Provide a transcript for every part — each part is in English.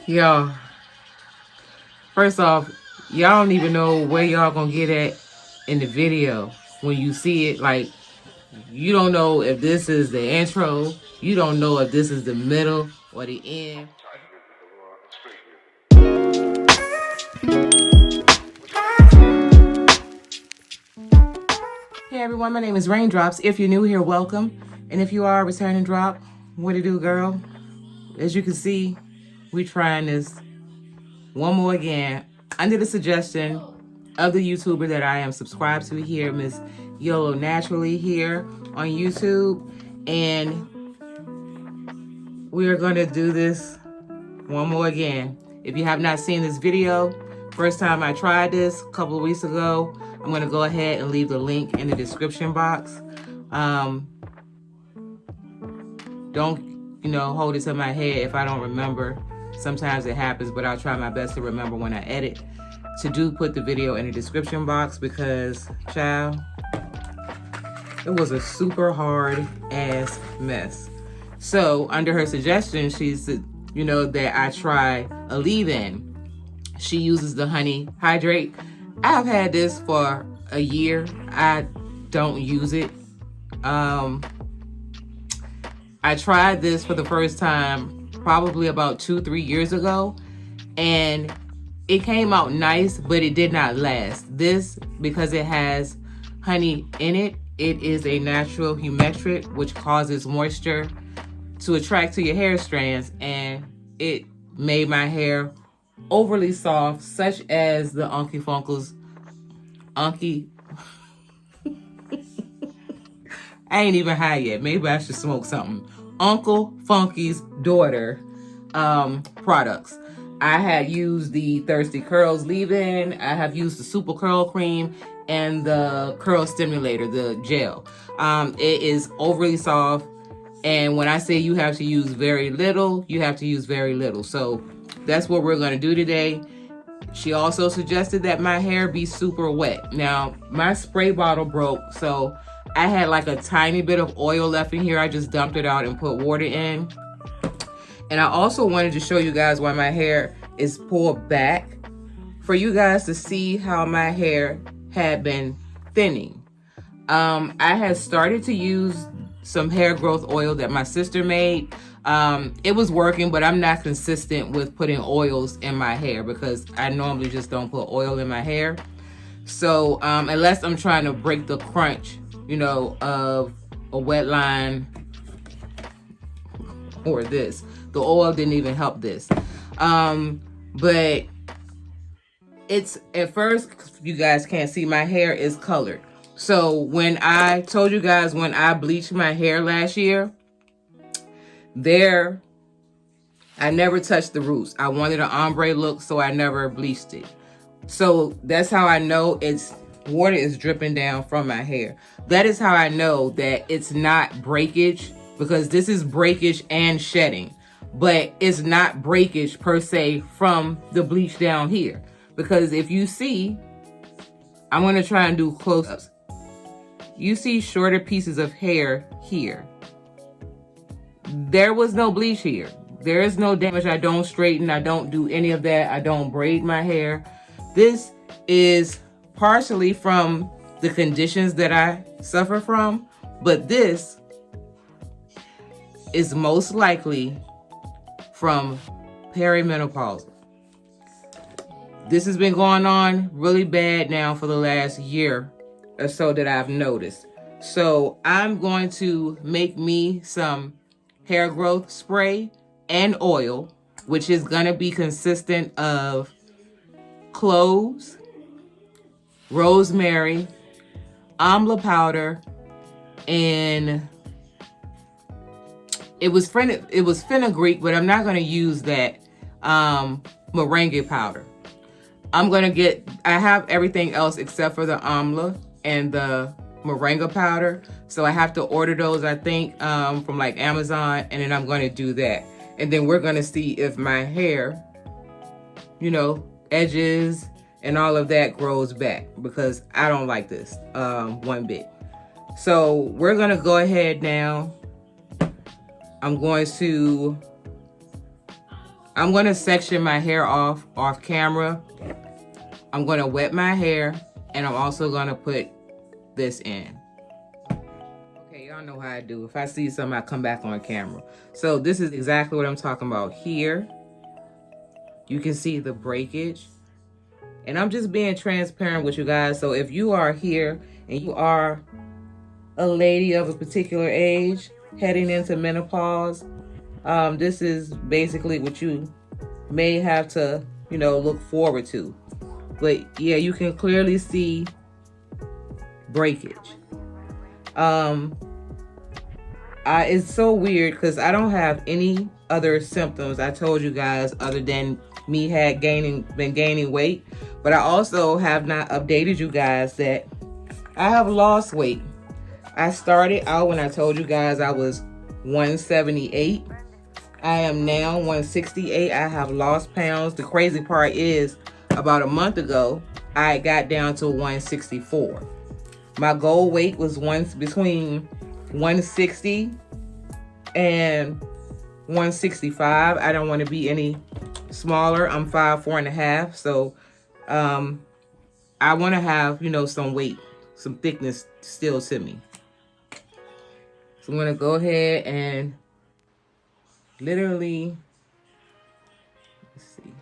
Y'all, first off, y'all don't even know where y'all gonna get at in the video when you see it. Like, you don't know if this is the intro. You don't know if this is the middle or the end. Hey everyone, my name is Raindrops. If you're new here, welcome. And if you are a returning drop, what it do, girl? As you can see, we trying this one more again under the suggestion of the YouTuber that I am subscribed to here, Miss YOLO Naturally here on YouTube. And we are going to do this one more again. If you have not seen this video, first time I tried this a couple of weeks ago, I'm going to go ahead and leave the link in the description box. Don't, hold it to my head if I don't remember. Sometimes it happens, but I'll try my best to remember when I edit to put the video in the description box because, child, it was a super hard ass mess. So under her suggestion, she said, that I try a leave-in. She uses the Honey Hydrate. I've had this for a year. I don't use it. I tried this for the first time probably about 2-3 years ago, and it came out nice, but it did not last. This, because it has honey in it, it is a natural humectant, which causes moisture to attract to your hair strands, and it made my hair overly soft, such as the Unky Funkles. I ain't even high yet. Maybe I should smoke something. Uncle Funky's daughter products. I had used the Thirsty Curls leave-in. I have used the Super Curl Cream and the Curl Stimulator, the gel. It is overly soft. And when I say you have to use very little, you have to use very little. So that's what we're going to do today. She also suggested that my hair be super wet. Now, my spray bottle broke, so I had like a tiny bit of oil left in here. I just dumped it out and put water in. And I also wanted to show you guys why my hair is pulled back, for you guys to see how my hair had been thinning. I had started to use some hair growth oil that my sister made. It was working, but I'm not consistent with putting oils in my hair because I normally just don't put oil in my hair. So unless I'm trying to break the crunch, of a wet line or this, the oil didn't even help this. But it's, at first, you guys can't see, my hair is colored. So when I told you guys when I bleached my hair last year, I never touched the roots. I wanted an ombre look, so I never bleached it. So that's how I know water is dripping down from my hair. That is how I know that it's not breakage, because this is breakage and shedding. But it's not breakage per se from the bleach down here. Because if you see, I'm going to try and do close-ups. You see shorter pieces of hair here. There was no bleach here. There is no damage. I don't straighten. I don't do any of that. I don't braid my hair. This is partially from the conditions that I suffer from, but this is most likely from perimenopause. This has been going on really bad now for the last year or so that I've noticed. So I'm going to make me some hair growth spray and oil, which is going to be consistent of cloves, rosemary, amla powder, and it was fenugreek, but I'm not going to use that moringa powder. I have everything else except for the amla and the moringa powder. So I have to order those, I think, from like Amazon, and then I'm going to do that. And then we're going to see if my hair, edges and all of that grows back, because I don't like this one bit. So we're going to go ahead now. I'm going to I'm going to section my hair off camera. I'm going to wet my hair, and I'm also going to put this in. Okay, y'all know how I do. If I see something, I come back on camera. So this is exactly what I'm talking about here. You can see the breakage. And I'm just being transparent with you guys. So if you are here and you are a lady of a particular age heading into menopause, this is basically what you may have to, you know, look forward to. But yeah, you can clearly see breakage. It's so weird because I don't have any other symptoms I told you guys other than me been gaining weight. But I also have not updated you guys that I have lost weight. I started out when I told you guys I was 178. I am now 168. I have lost pounds. The crazy part is about a month ago, I got down to 164. My goal weight was between 160 and 165. I don't want to be any smaller. I'm 5'4.5". So I want to have, you know, some weight, some thickness still to me. So I'm going to go ahead and literally, let's see,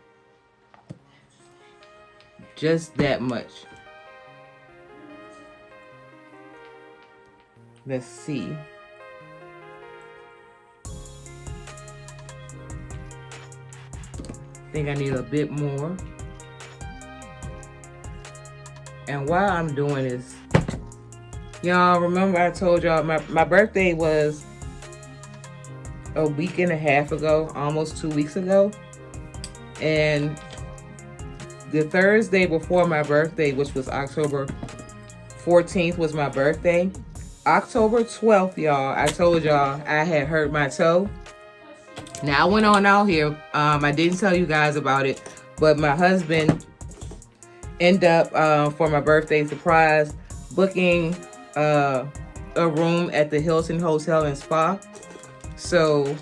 just that much. Let's see. I think I need a bit more. And while I'm doing this, y'all remember I told y'all my birthday was a week and a half ago, almost 2 weeks ago. And the Thursday before my birthday, which was October 14th, was my birthday. October 12th, y'all, I told y'all I had hurt my toe. Now, I went on out here. I didn't tell you guys about it, but my husband ended up, for my birthday surprise, booking a room at the Hilton Hotel and Spa so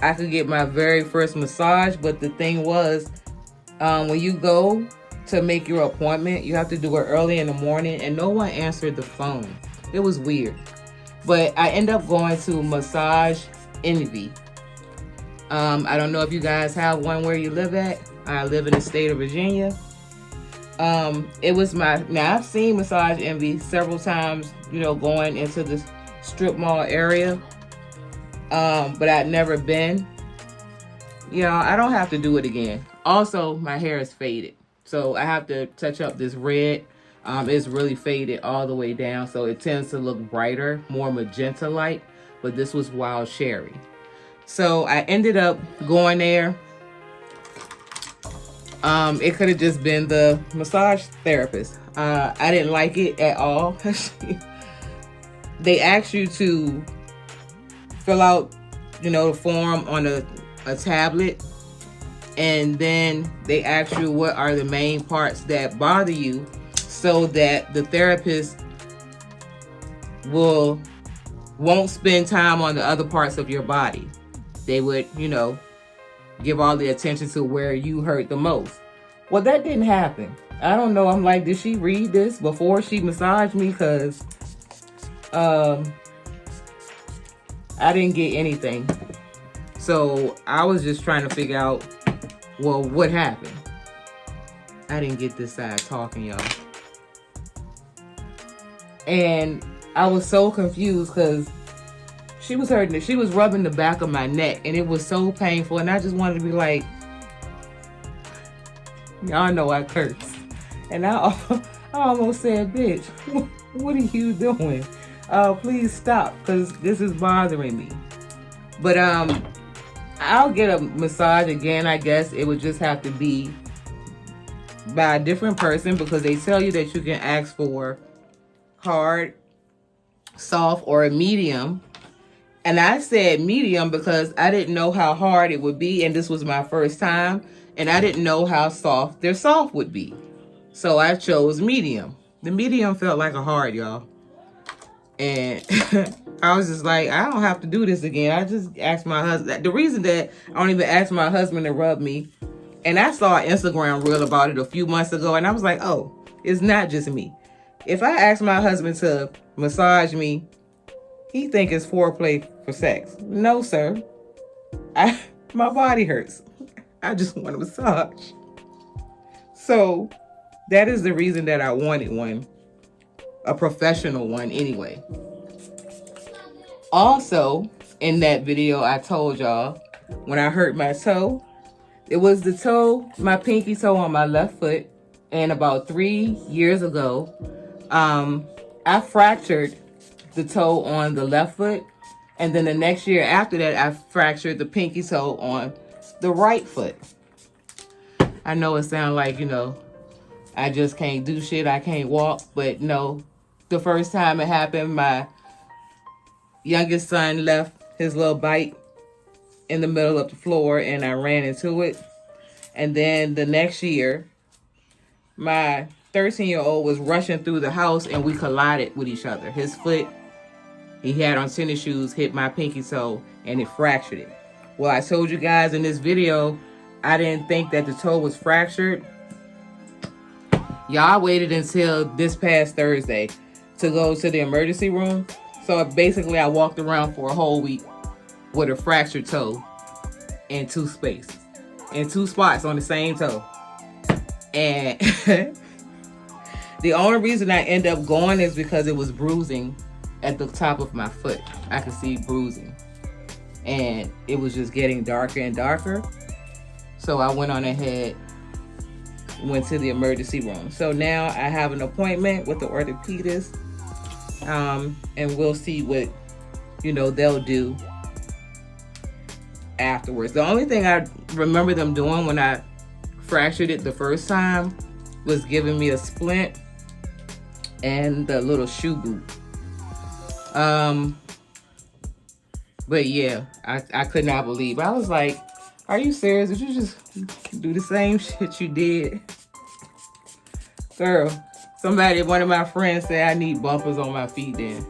I could get my very first massage. But the thing was, when you go to make your appointment, you have to do it early in the morning, and no one answered the phone. It was weird. But I ended up going to Massage Envy. I don't know if you guys have one where you live at. I live in the state of Virginia. It was now I've seen Massage Envy several times, you know, going into the strip mall area. But I'd never been. You know, I don't have to do it again. Also, my hair is faded, so I have to touch up this red. It's really faded all the way down, so it tends to look brighter, more magenta-like, but this was wild cherry. So I ended up going there. It could have just been the massage therapist. I didn't like it at all. They ask you to fill out, you know, the form on a tablet, and then they ask you what are the main parts that bother you, so that the therapist won't spend time on the other parts of your body. They would, you know, give all the attention to where you hurt the most. Well, that didn't happen. I don't know. I'm like, did she read this before she massaged me? Because I didn't get anything. So I was just trying to figure out, well, what happened? I didn't get this side talking, y'all. And I was so confused because she was hurting. She was rubbing the back of my neck, and it was so painful. And I just wanted to be like, y'all know I curse. And I almost said, bitch, what are you doing? Please stop, because this is bothering me. But I'll get a massage again, I guess. It would just have to be by a different person, because they tell you that you can ask for hard, soft, or a medium. And I said medium because I didn't know how hard it would be, and this was my first time, and I didn't know how soft their soft would be. So I chose medium. The medium felt like a hard, y'all. And I was just like, I don't have to do this again. I just asked my husband. The reason that I don't even ask my husband to rub me, and I saw an Instagram reel about it a few months ago, and I was like, oh, it's not just me. If I ask my husband to massage me, he think it's foreplay for sex. No, sir. My body hurts. I just want a massage. So that is the reason that I wanted one. A professional one anyway. Also, in that video, I told y'all when I hurt my toe, it was the toe, my pinky toe on my left foot. And about 3 years ago, I fractured the toe on the left foot. And then the next year after that, I fractured the pinky toe on the right foot. I know it sounds like, I just can't do shit. I can't walk. But no, the first time it happened, my youngest son left his little bike in the middle of the floor and I ran into it. And then the next year, my 13-year-old was rushing through the house and we collided with each other. His foot, he had on tennis shoes, hit my pinky toe and it fractured it. Well, I told you guys in this video, I didn't think that the toe was fractured. Y'all waited until this past Thursday to go to the emergency room. So basically I walked around for a whole week with a fractured toe in 2 spaces, in 2 spots on the same toe. And the only reason I ended up going is because it was bruising at the top of my foot. I could see bruising. And it was just getting darker and darker. So I went on ahead, went to the emergency room. So now I have an appointment with the orthopedist. And we'll see what, they'll do afterwards. The only thing I remember them doing when I fractured it the first time was giving me a splint and the little shoe boot. But yeah, I could not believe. I was like, are you serious? Did you just do the same shit you did? Girl, one of my friends said I need bumpers on my feet then.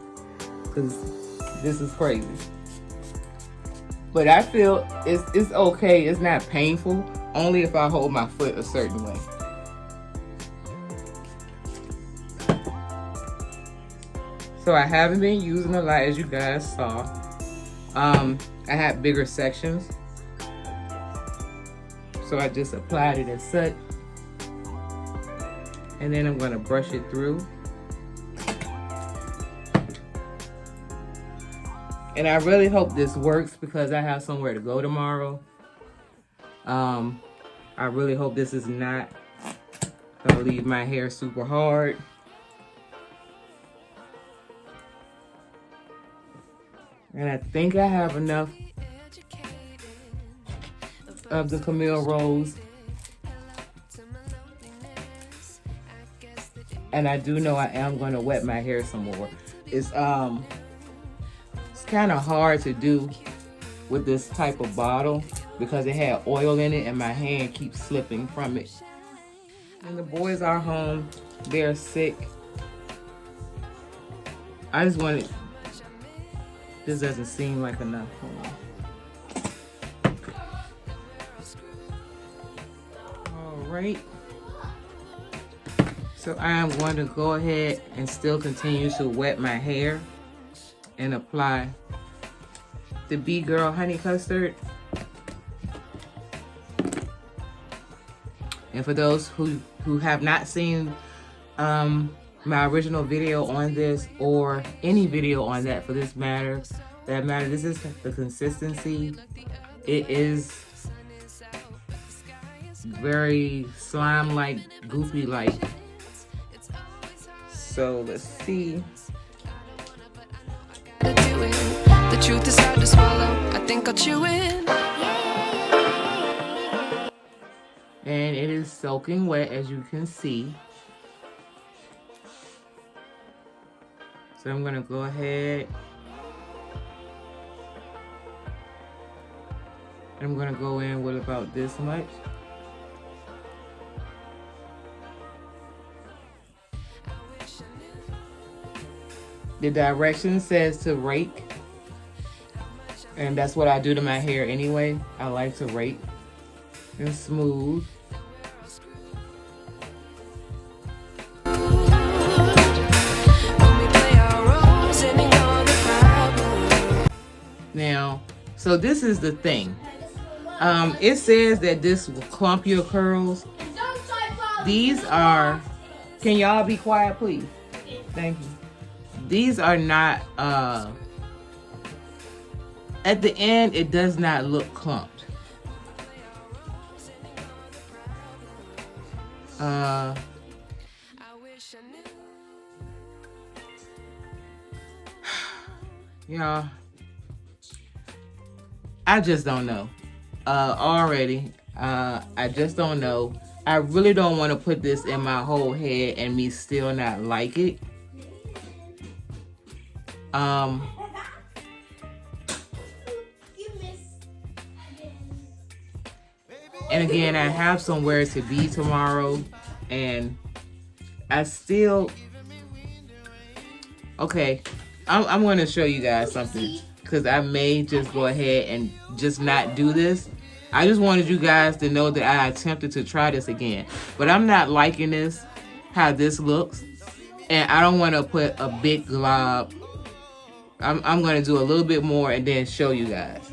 Because this is crazy. But I feel it's okay. It's not painful. Only if I hold my foot a certain way. So I haven't been using a lot, as you guys saw. I had bigger sections. So I just applied it as such. And then I'm going to brush it through. And I really hope this works because I have somewhere to go tomorrow. I really hope this is not going to leave my hair super hard. And I think I have enough of the Camille Rose. And I do know I am going to wet my hair some more. It's kind of hard to do with this type of bottle because it had oil in it and my hand keeps slipping from it. And the boys are home. They're sick. I just wanted... This doesn't seem like enough. All right. So I am going to go ahead and still continue to wet my hair and apply the B-Girl Honey Custard. And for those who have not seen my original video on this or any video on that for this matter, this is the consistency. It is very slime-like, goopy-like. So let's see. The truth is hard to swallow. I think I'll chew it. And it is soaking wet, as you can see. So I'm gonna go ahead. I'm gonna go in with about this much. The direction says to rake. And that's what I do to my hair anyway. I like to rake and smooth. Now, so this is the thing. It says that this will clump your curls. These are, can y'all be quiet, please? Thank you. These are not, at the end, it does not look clumped. Y'all, I just don't know. Already, I just don't know. I really don't want to put this in my whole head and me still not like it. And again, I have somewhere to be tomorrow, and I still, okay, I'm going to show you guys something, because I may just go ahead and just not do this. I just wanted you guys to know that I attempted to try this again, but I'm not liking this, how this looks, and I don't want to put a big glob. I'm going to do a little bit more and then show you guys.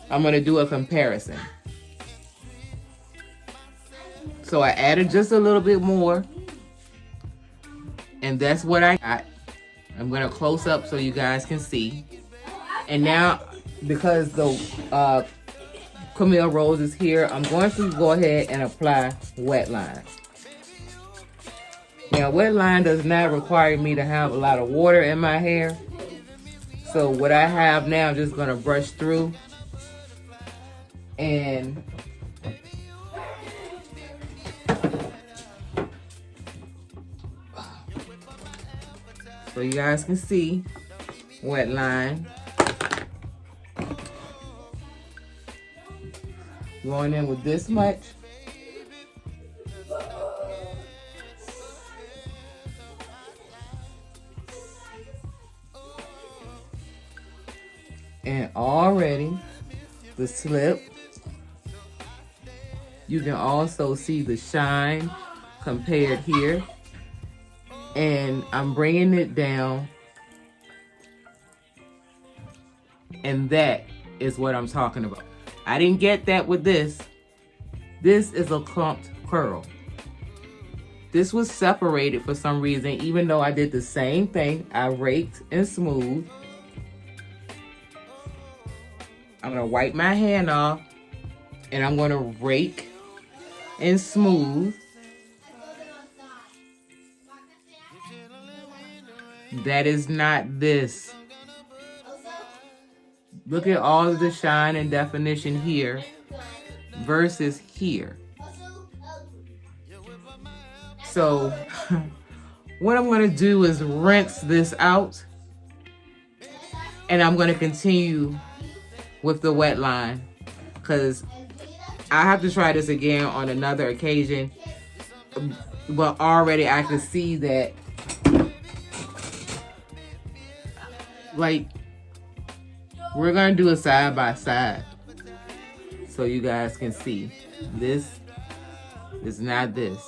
I'm going to do a comparison. So I added just a little bit more, and that's what I got. I'm going to close up so you guys can see. And now, because the Camille Rose is here, I'm going to go ahead and apply wet line. Now, wet line does not require me to have a lot of water in my hair. So what I have now, I'm just going to brush through. And so you guys can see wet line. Going in with this much. And already the slip. You can also see the shine compared here. And I'm bringing it down. And that is what I'm talking about. I didn't get that with this. This is a clumped curl. This was separated for some reason, even though I did the same thing. I raked and smoothed. I'm going to wipe my hand off, and I'm going to rake and smooth. That is not this. Look at all of the shine and definition here versus here. So what I'm going to do is rinse this out, and I'm going to continue with the wet line, because I have to try this again on another occasion. But already I can see that, like, we're going to do a side by side so you guys can see. This is not this.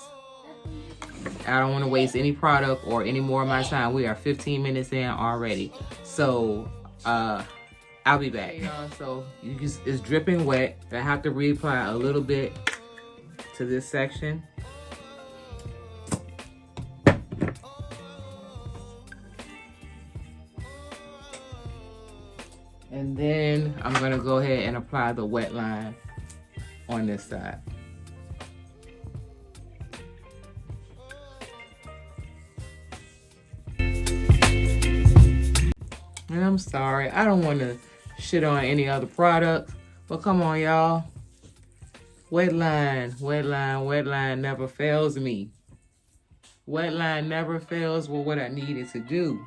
I don't want to waste any product or any more of my time. We are 15 minutes in already. So, I'll be back. So, it's dripping wet. I have to reapply a little bit to this section. And then I'm going to go ahead and apply the wet line on this side. And I'm sorry, I don't want to shit on any other products, but come on, y'all. Wet line, wet line, wet line never fails me. Wet line never fails with what I needed to do.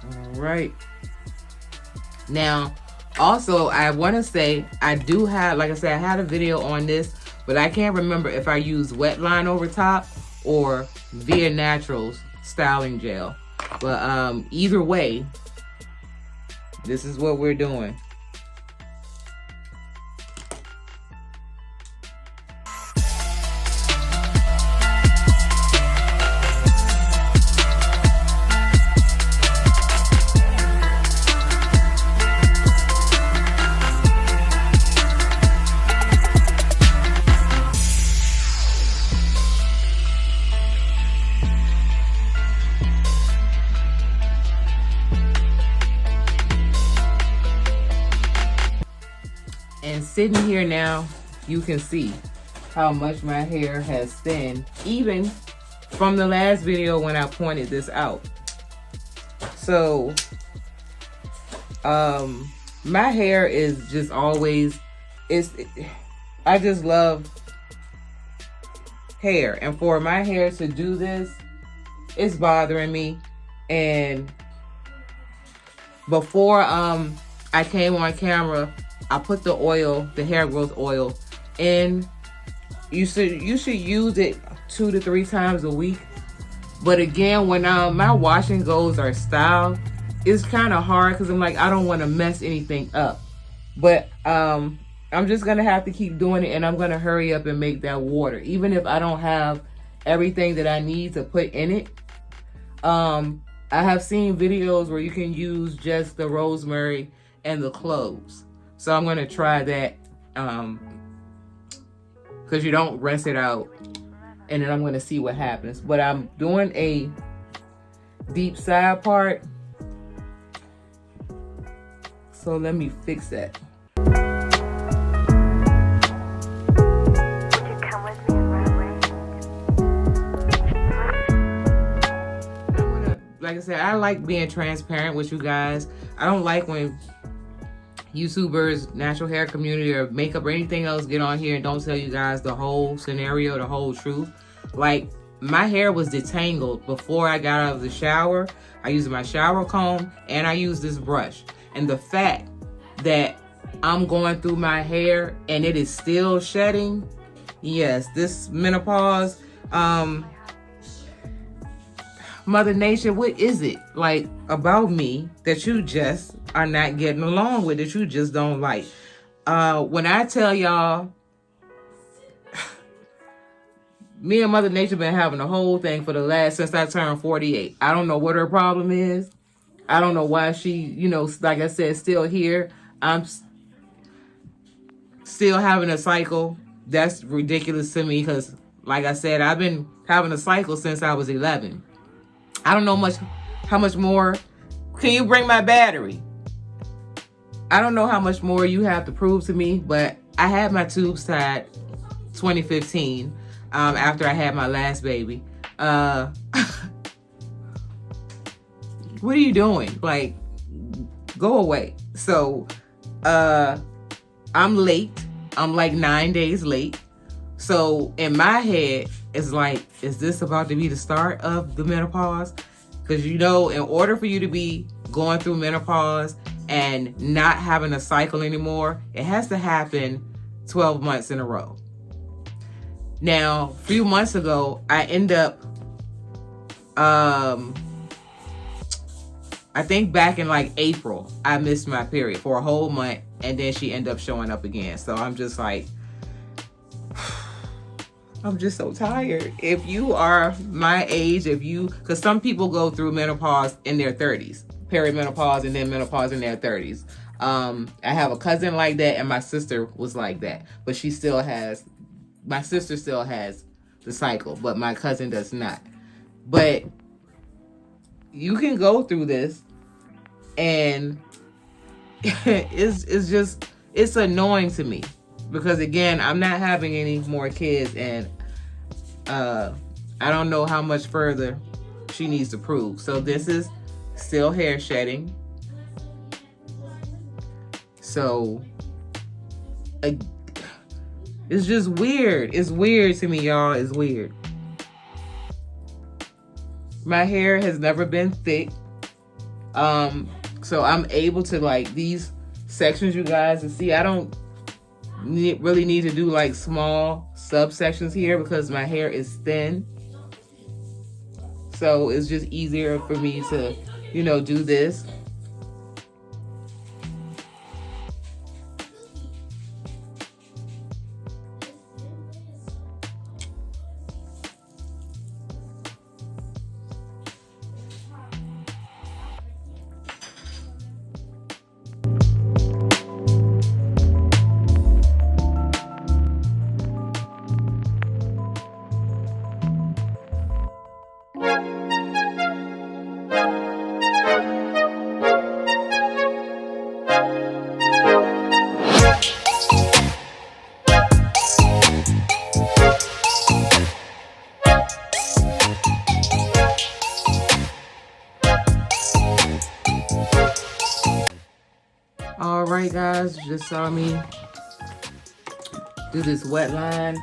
All right. Now, Also, I want to say I do have, like I said, I had a video on this, but I can't remember if I use wet line over top or Via Naturals styling gel. But either way, this is what we're doing. And sitting here now, you can see how much my hair has thinned, even from the last video when I pointed this out. So, my hair is just always, I just love hair. And for my hair to do this, it's bothering me. And before I came on camera, I put the oil, the hair growth oil, in. You should use it 2 to 3 times a week. But again, when my wash and goes are styled, it's kind of hard because I'm like, I don't want to mess anything up. But I'm just gonna have to keep doing it, and I'm gonna hurry up and make that water, even if I don't have everything that I need to put in it. I have seen videos where you can use just the rosemary and the cloves. So I'm gonna try that, because you don't rinse it out, and then I'm gonna see what happens. But I'm doing a deep side part, so let me fix that. Like I said, I like being transparent with you guys. I don't like when YouTubers, natural hair community, or makeup or anything else get on here and don't tell you guys the whole scenario, the whole truth. Like, my hair was detangled before I got out of the shower. I used my shower comb and I used this brush. And the fact that I'm going through my hair and it is still shedding, yes, this menopause, Mother Nature, what is it like about me that you just are not getting along with, that you just don't like? When I tell y'all, me and Mother Nature been having a whole thing for the last, since I turned 48. I don't know what her problem is. I don't know why she, you know, like I said, still here. I'm still having a cycle. That's ridiculous to me because, like I said, I've been having a cycle since I was 11. I don't know how much more. Can you bring my battery? I don't know how much more you have to prove to me, but I had my tubes tied 2015 after I had my last baby. What are you doing? Like, go away. So I'm late. I'm like 9 days late. So in my head, it's like, is this about to be the start of the menopause? Because, you know, in order for you to be going through menopause and not having a cycle anymore, it has to happen 12 months in a row. Now, a few months ago, I end up, I think back in like April, I missed my period for a whole month, and then she ended up showing up again. So I'm just like, I'm just so tired. If you are my age, because some people go through menopause in their 30s, perimenopause, and then menopause in their 30s. I have a cousin like that, and my sister was like that, but my sister still has the cycle, but my cousin does not. But you can go through this, and it's annoying to me. Because again, I'm not having any more kids, and I don't know how much further she needs to prove. So this is still hair shedding. So it's just weird. It's weird to me, y'all. It's weird. My hair has never been thick. So I'm able to, like, these sections, you guys, to see. I don't really need to do like small subsections here because my hair is thin. So it's just easier for me to, you know, do this. All right, guys, you just saw me do this wet line.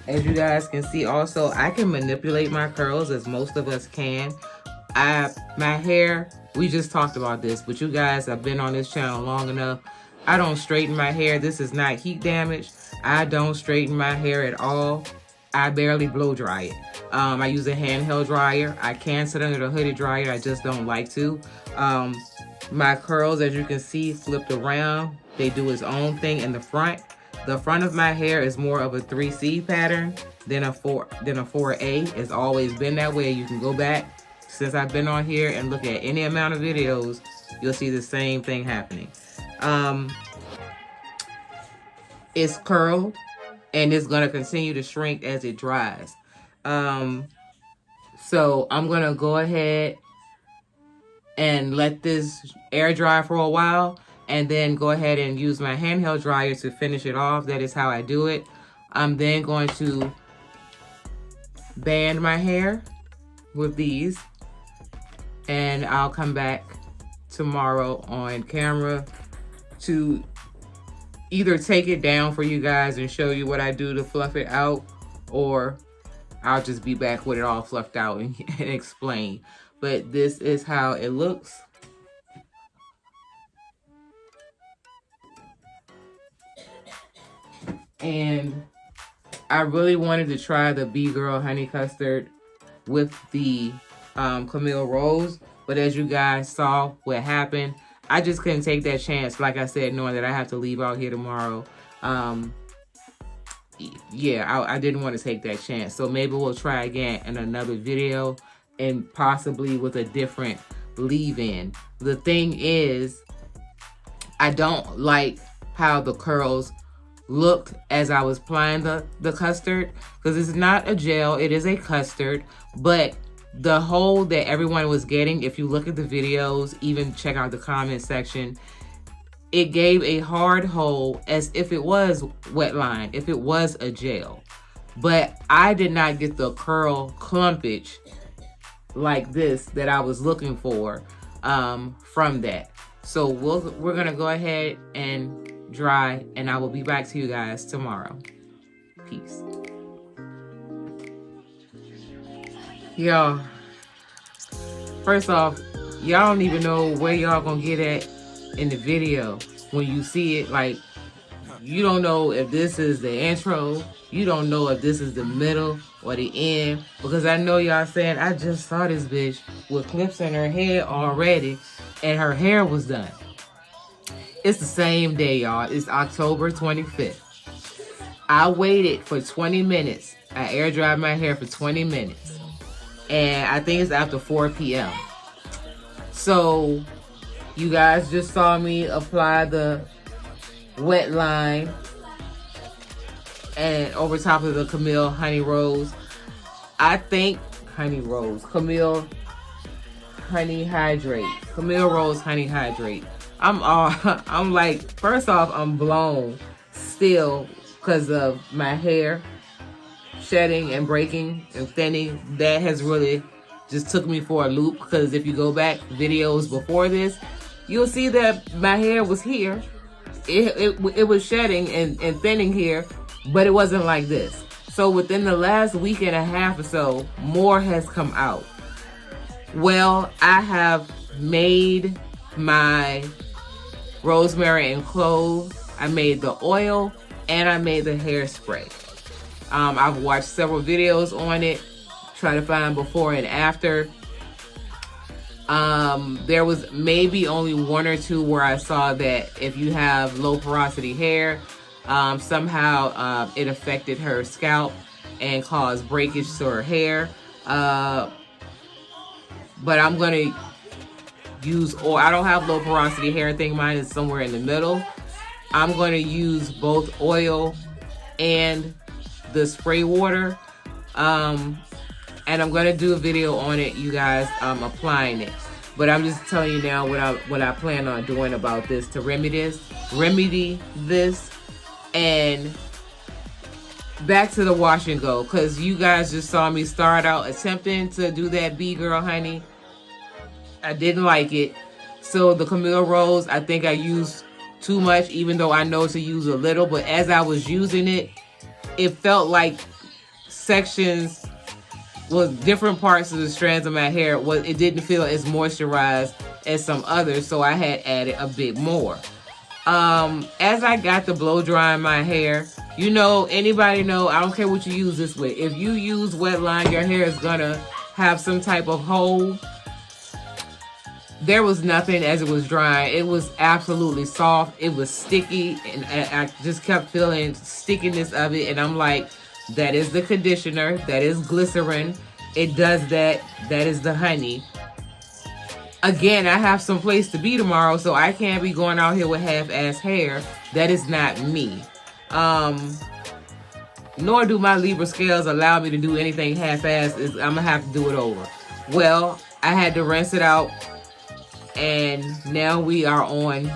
As you guys can see, also I can manipulate my curls, as most of us can. My hair, we just talked about this, but you guys have been on this channel long enough. I don't straighten my hair. This is not heat damage. I don't straighten my hair at all. I barely blow dry it. I use a handheld dryer. I can sit under the hooded dryer. I just don't like to. My curls, as you can see, flipped around. They do its own thing in the front. The front of my hair is more of a 3C pattern than a 4A. It's always been that way. You can go back since I've been on here and look at any amount of videos. You'll see the same thing happening. It's curled and it's going to continue to shrink as it dries. So I'm going to go ahead and let this air dry for a while, and then go ahead and use my handheld dryer to finish it off. That is how I do it. I'm then going to band my hair with these, and I'll come back tomorrow on camera to either take it down for you guys and show you what I do to fluff it out, or I'll just be back with it all fluffed out and explain. But this is how it looks. And I really wanted to try the B-Girl Honey Custard with the Camille Rose. But as you guys saw what happened, I just couldn't take that chance. Like I said, knowing that I have to leave out here tomorrow. Yeah, I didn't want to take that chance. So maybe we'll try again in another video, and possibly with a different leave-in. The thing is, I don't like how the curls looked as I was applying the custard, because it's not a gel, it is a custard. But the hold that everyone was getting, if you look at the videos, even check out the comment section, it gave a hard hold as if it was wet line, if it was a gel. But I did not get the curl clumpage like this that I was looking for from that. So we're gonna go ahead and dry, and I will be back to you guys tomorrow. Peace. Y'all, first off, y'all don't even know where y'all gonna get at in the video when you see it. Like, you don't know if this is the intro, you don't know if this is the middle or the end, because I know y'all saying, I just saw this bitch with clips in her head already and her hair was done. It's the same day, y'all. It's October 25th. I waited for 20 minutes. I air dried my hair for 20 minutes. And I think it's after 4 p.m. So you guys just saw me apply the wet line and over top of the Camille Honey Rose. I think Camille Honey Hydrate. Camille Rose Honey Hydrate. I'm like, first off, I'm blown still because of my hair shedding and breaking and thinning. That has really just took me for a loop, because if you go back videos before this, you'll see that my hair was here. It was shedding and thinning here, but it wasn't like this. So within the last week and a half or so, more has come out. Well, I have made my rosemary and clove. I made the oil and I made the hairspray. I've watched several videos on it, try to find before and after. There was maybe only one or two where I saw that if you have low porosity hair, somehow it affected her scalp and caused breakage to her hair. But I'm gonna use oil. I don't have low porosity hair. I think mine is somewhere in the middle. I'm going to use both oil and the spray water. And I'm going to do a video on it, you guys, applying it. But I'm just telling you now what I plan on doing about this to remedy this. And back to the wash and go, because you guys just saw me start out attempting to do that B-Girl honey. I didn't like it. So the Camille Rose, I think I used too much, even though I know to use a little. But as I was using it, it felt like sections was different parts of the strands of my hair. It didn't feel as moisturized as some others, so I had added a bit more. As I got to blow drying my hair, you know, anybody know, I don't care what you use this with. If you use wet line, your hair is gonna have some type of hold. There was nothing as it was drying. It was absolutely soft. It was sticky, and I just kept feeling stickiness of it. And I'm like, that is the conditioner. That is glycerin. It does that. That is the honey. Again, I have some place to be tomorrow, so I can't be going out here with half-ass hair. That is not me. Nor do my Libra scales allow me to do anything half-ass. I'm gonna have to do it over. Well, I had to rinse it out. And now we are on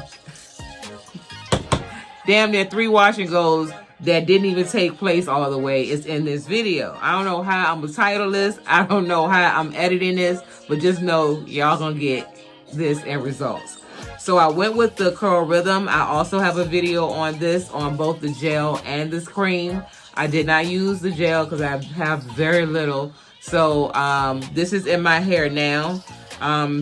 damn near 3 wash and goes that didn't even take place all the way. It's in this video. I don't know how I'm gonna title this. I don't know how I'm editing this, but just know y'all gonna get this end results. So I went with the Curl Rhythm. I also have a video on this, on both the gel and this cream. I did not use the gel because I have very little. So this is in my hair now.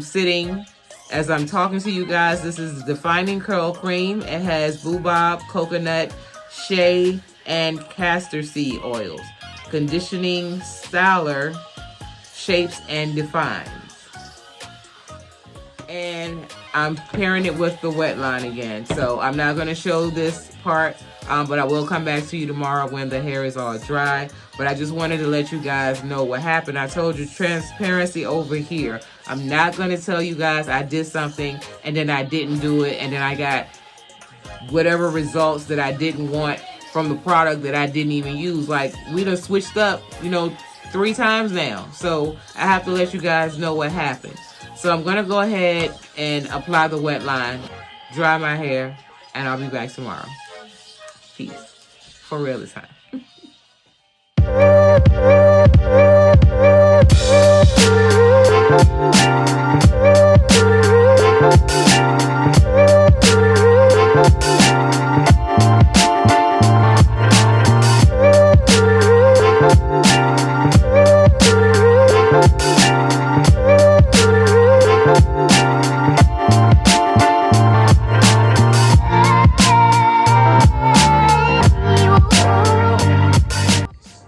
Sitting as I'm talking to you guys. This is the Defining Curl Cream. It has Boobab, Coconut, Shea, and Castor Seed oils. Conditioning, Styler, Shapes, and Defines. And I'm pairing it with the wet line again. So I'm not going to show this part, but I will come back to you tomorrow when the hair is all dry. But I just wanted to let you guys know what happened. I told you, transparency over here. I'm not going to tell you guys I did something and then I didn't do it, and then I got whatever results that I didn't want from the product that I didn't even use. Like, we done switched up, you know, 3 times now. So I have to let you guys know what happened. So I'm going to go ahead and apply the wet line, dry my hair, and I'll be back tomorrow. Peace. For real this time.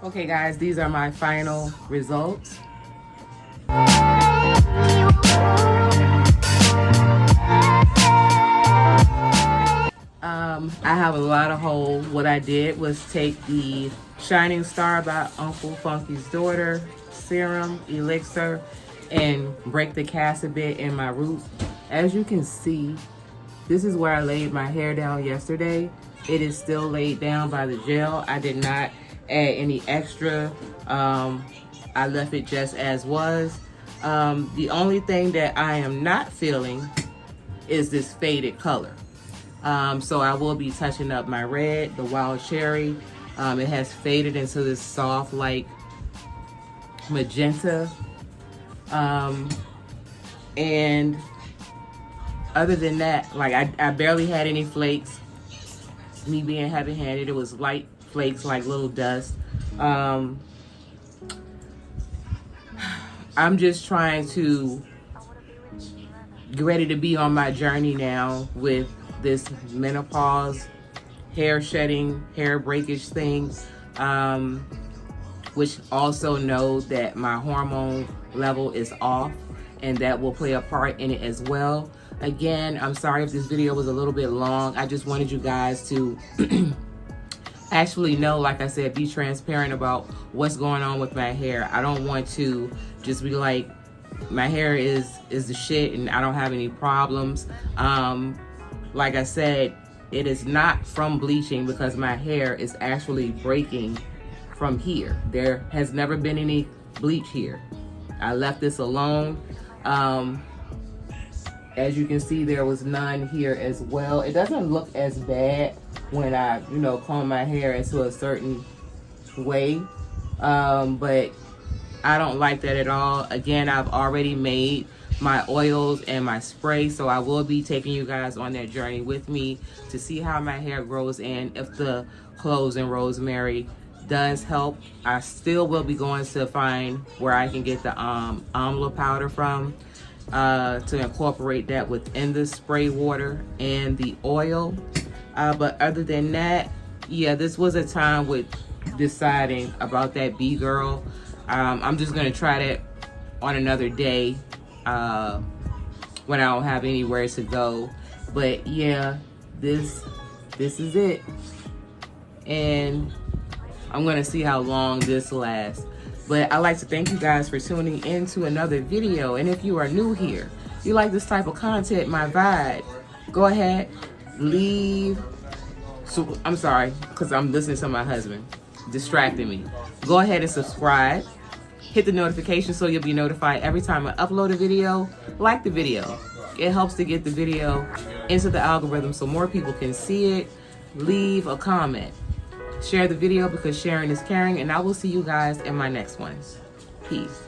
Okay guys, these are my final results. I have a lot of hold. What I did was take the Shining Star by Uncle Funky's Daughter serum elixir and break the cast a bit in my roots. As you can see, this is where I laid my hair down yesterday. It is still laid down by the gel. I did not add any extra. I left it just as was. The only thing that I am not feeling is this faded color. So I will be touching up my red, the Wild Cherry. It has faded into this soft, like, magenta. And other than that, like, I barely had any flakes. Me being heavy-handed, it was light flakes, like little dust. I'm just trying to get ready to be on my journey now with this menopause hair shedding, hair breakage thing, which also know that my hormone level is off, and that will play a part in it as well. Again, I'm sorry if this video was a little bit long. I just wanted you guys to actually know, like I said, be transparent about what's going on with my hair. I don't want to just be like, my hair is the shit and I don't have any problems. Like I said, it is not from bleaching, because my hair is actually breaking from here. There has never been any bleach here. I left this alone. As you can see, there was none here as well. It doesn't look as bad when I, comb my hair into a certain way. But I don't like that at all. Again, I've already made my oils and my spray, so I will be taking you guys on that journey with me to see how my hair grows, and if the cloves and rosemary does help. I still will be going to find where I can get the amla powder from, to incorporate that within the spray water and the oil. But other than that, yeah, this was a time with deciding about that B-Girl. I'm just gonna try that on another day, when I don't have anywhere to go. But yeah, this is it, and I'm gonna see how long this lasts. But I'd like to thank you guys for tuning in to another video. And if you are new here, you like this type of content, my vibe, go ahead, leave. So I'm sorry, because I'm listening to my husband distracting me. Go ahead and subscribe. Hit the notification so you'll be notified every time I upload a video. Like the video. It helps to get the video into the algorithm so more people can see it. Leave a comment. Share the video, because sharing is caring. And I will see you guys in my next one. Peace.